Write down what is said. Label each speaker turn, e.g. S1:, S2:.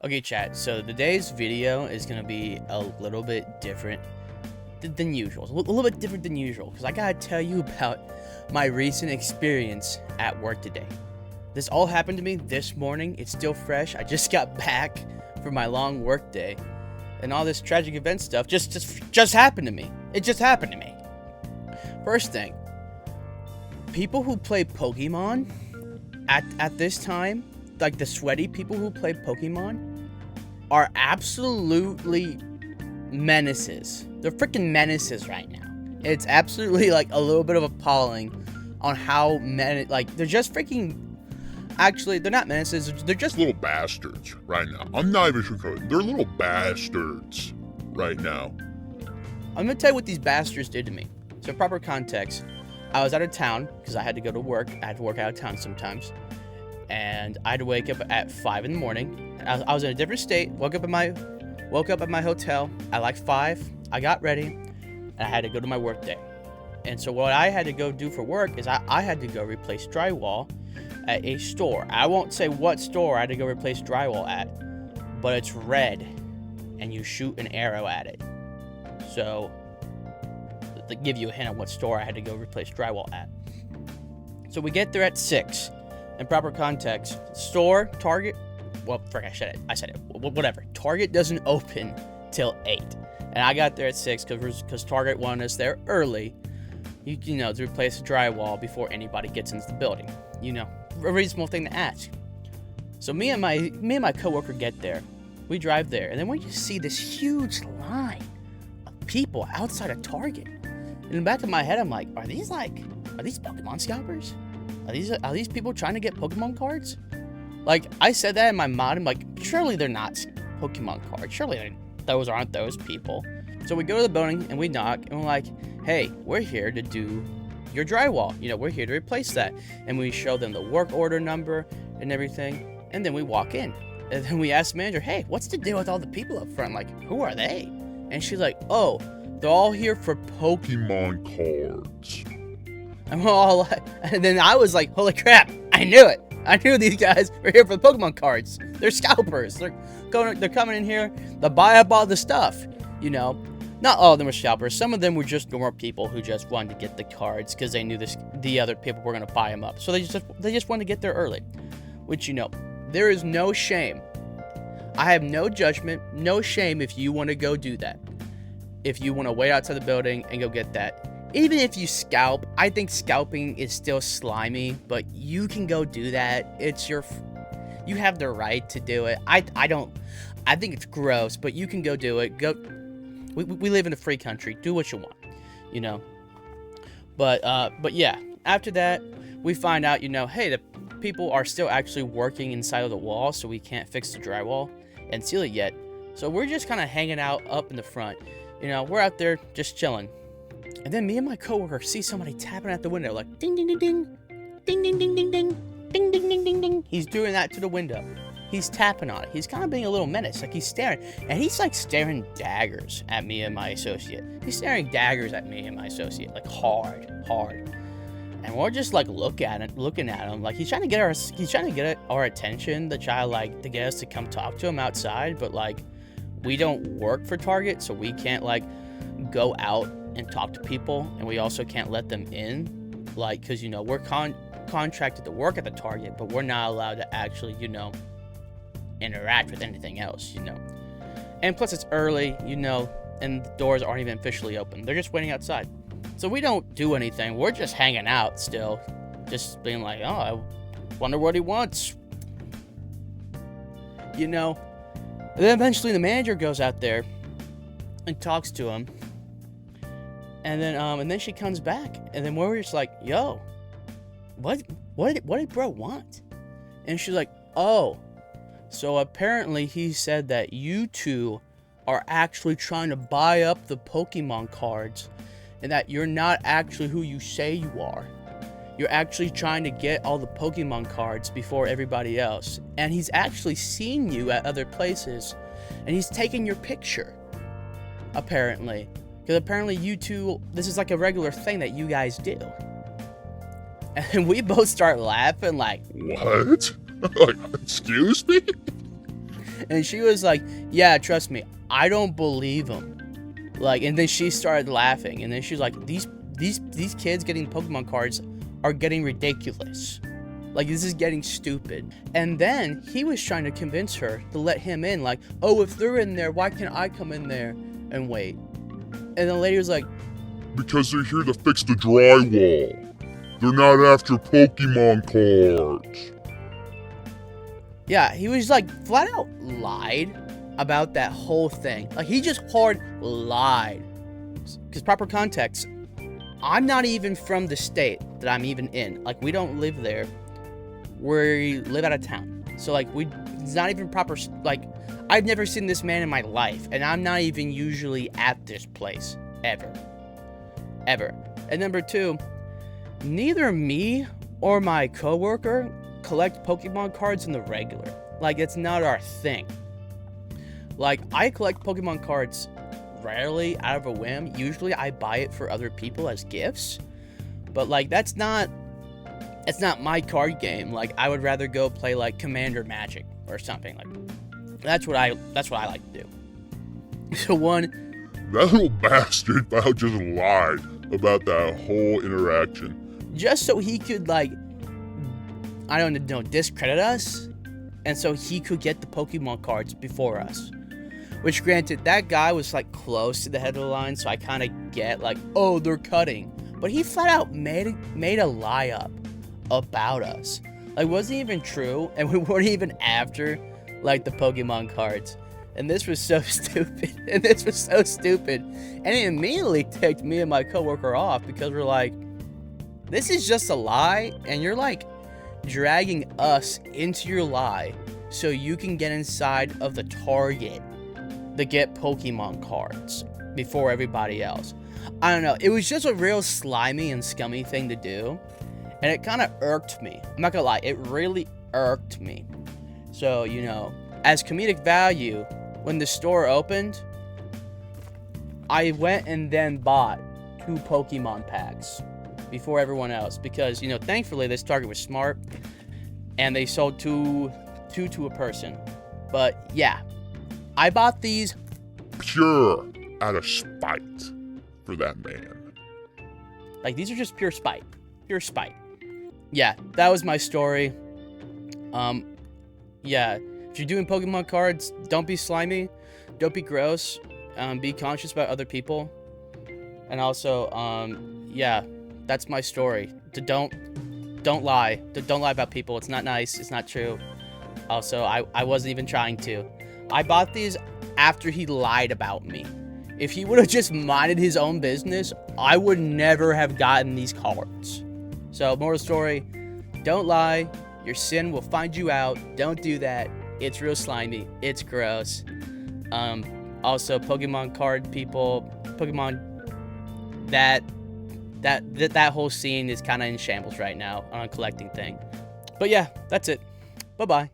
S1: Okay, chat, so today's video is going to be a little bit different than usual. It's a little bit different than usual, because I gotta tell you about my recent experience at work today. This all happened to me this morning. It's still fresh. I just got back from my long work day, and all this tragic event stuff just happened to me. It just happened to me. First thing, people who play Pokemon at this time, like the sweaty people who play Pokemon, are absolutely menaces. They're freaking menaces right now. It's absolutely like a little bit of appalling on how they're just freaking. Actually, they're not menaces. They're just
S2: little bastards right now. I'm not even sure. They're little bastards right now.
S1: I'm gonna tell you what these bastards did to me. So, proper context, I was out of town because I had to go to work. I had to work out of town sometimes, and I had to wake up at 5 in the morning. I was in a different state. Woke up at my hotel at like 5. I got ready, and I had to go to my work day. And so what I had to go do for work is I had to go replace drywall at a store. I won't say what store I had to go replace drywall at, but it's red, and you shoot an arrow at it. So, to give you a hint of what store I had to go replace drywall at. So we get there at 6. In proper context, store, Target, well, frick, I said it, whatever. Target doesn't open till 8. And I got there at 6 because Target wanted us there early, you know, to replace the drywall before anybody gets into the building. You know, a reasonable thing to ask. So me and my coworker get there. We drive there, and then we just see this huge line of people outside of Target. In the back of my head, I'm like, are these Pokemon scalpers? Are these people trying to get Pokemon cards? Like, I said that in my mind. I'm like, surely they're not Pokemon cards. Surely those aren't those people. So we go to the building and we knock and we're like, hey, we're here to do your drywall. You know, we're here to replace that. And we show them the work order number and everything. And then we walk in. And then we ask the manager, hey, what's the deal with all the people up front? Like, who are they? And she's like, oh, they're all here for
S2: Pokemon cards.
S1: And we're all like, and then I was like, holy crap, I knew it. I knew these guys were here for the Pokemon cards. They're scalpers. They're coming in here to buy up all the stuff, you know. Not all of them were scalpers. Some of them were just normal people who just wanted to get the cards because they knew the other people were going to buy them up. So they just wanted to get there early, which, you know, there is no shame. I have no judgment, no shame if you want to go do that. If you want to wait outside the building and go get that. Even if you scalp, I think scalping is still slimy, but you can go do that. You have the right to do it. I think it's gross, but you can go do it. We live in a free country. Do what you want, you know. But yeah, after that, we find out, you know, hey, the people are still actually working inside of the wall, so we can't fix the drywall and seal it yet. So we're just kind of hanging out up in the front. You know, we're out there just chilling. And then me and my coworker see somebody tapping at the window, like ding ding ding ding, ding ding ding ding ding, ding ding ding ding ding. He's doing that to the window. He's tapping on it. He's kind of being a little menace, like he's staring, and he's like staring daggers at me and my associate. He's staring daggers at me and my associate, like hard. And we're just like looking at him, like he's trying to get our attention, to get us to come talk to him outside, but like we don't work for Target, so we can't like go out and talk to people, and we also can't let them in, like, because, you know, we're contracted to work at the Target, but we're not allowed to actually, you know, interact with anything else, you know. And plus it's early, you know, and the doors aren't even officially open. They're just waiting outside. So we don't do anything. We're just hanging out still, just being like, oh, I wonder what he wants, you know. And then eventually the manager goes out there and talks to him. And then she comes back, and then we're just like, yo, what did bro want? And she's like, oh, so apparently he said that you two are actually trying to buy up the Pokemon cards, and that you're not actually who you say you are. You're actually trying to get all the Pokemon cards before everybody else. And he's actually seen you at other places, and he's taking your picture, apparently. Because apparently you two, this is like a regular thing that you guys do. And we both start laughing like,
S2: what? Like, excuse me?
S1: And she was like, yeah, trust me, I don't believe him. Like, and then she started laughing, and then she was like, these kids getting Pokemon cards are getting ridiculous. Like, this is getting stupid. And then he was trying to convince her to let him in, like, oh, if they're in there, why can't I come in there and wait? And the lady was like,
S2: because they're here to fix the drywall. They're not after Pokemon cards.
S1: yeah, he was like flat out lied about that whole thing. Like, he just hard lied. Because proper context, I'm not even from the state that I'm even in. Like, we don't live there. We live out of town. So, like, it's not even proper, like, I've never seen this man in my life. And I'm not even usually at this place. Ever. And number 2, neither me or my coworker collect Pokemon cards in the regular. Like, it's not our thing. Like, I collect Pokemon cards rarely out of a whim. Usually I buy it for other people as gifts. But, like, it's not my card game. Like, I would rather go play, like, Commander Magic or something. Like, that's what I like to do. So
S2: that little bastard about just lied about that whole interaction.
S1: Just so he could, like, I don't know, discredit us. And so he could get the Pokemon cards before us. Which, granted, that guy was, like, close to the head of the line, so I kind of get, like, oh, they're cutting. But he flat out made a lie up about us. Like, wasn't even true, and we weren't even after, like, the Pokemon cards. And this was so stupid. And it immediately ticked me and my coworker off, because we're like, this is just a lie, and you're, like, dragging us into your lie so you can get inside of the Target to get Pokemon cards before everybody else. I don't know. It was just a real slimy and scummy thing to do. And it kind of irked me. I'm not gonna lie. It really irked me. So, you know, as comedic value, when the store opened, I went and then bought 2 Pokemon packs before everyone else. Because, you know, thankfully this Target was smart. And they sold two to a person. But, yeah. I bought these
S2: pure out of spite for that man.
S1: Like, these are just pure spite. Pure spite. Yeah, that was my story. Yeah, if you're doing Pokemon cards, don't be slimy. Don't be gross. Be conscious about other people. And also, yeah, that's my story. Don't lie. Don't lie about people. It's not nice. It's not true. Also, I wasn't even trying to. I bought these after he lied about me. If he would have just minded his own business, I would never have gotten these cards. So, moral story, don't lie. Your sin will find you out. Don't do that. It's real slimy. It's gross. Also, Pokemon card people, Pokemon, that whole scene is kind of in shambles right now on a collecting thing. But yeah, that's it. Bye-bye.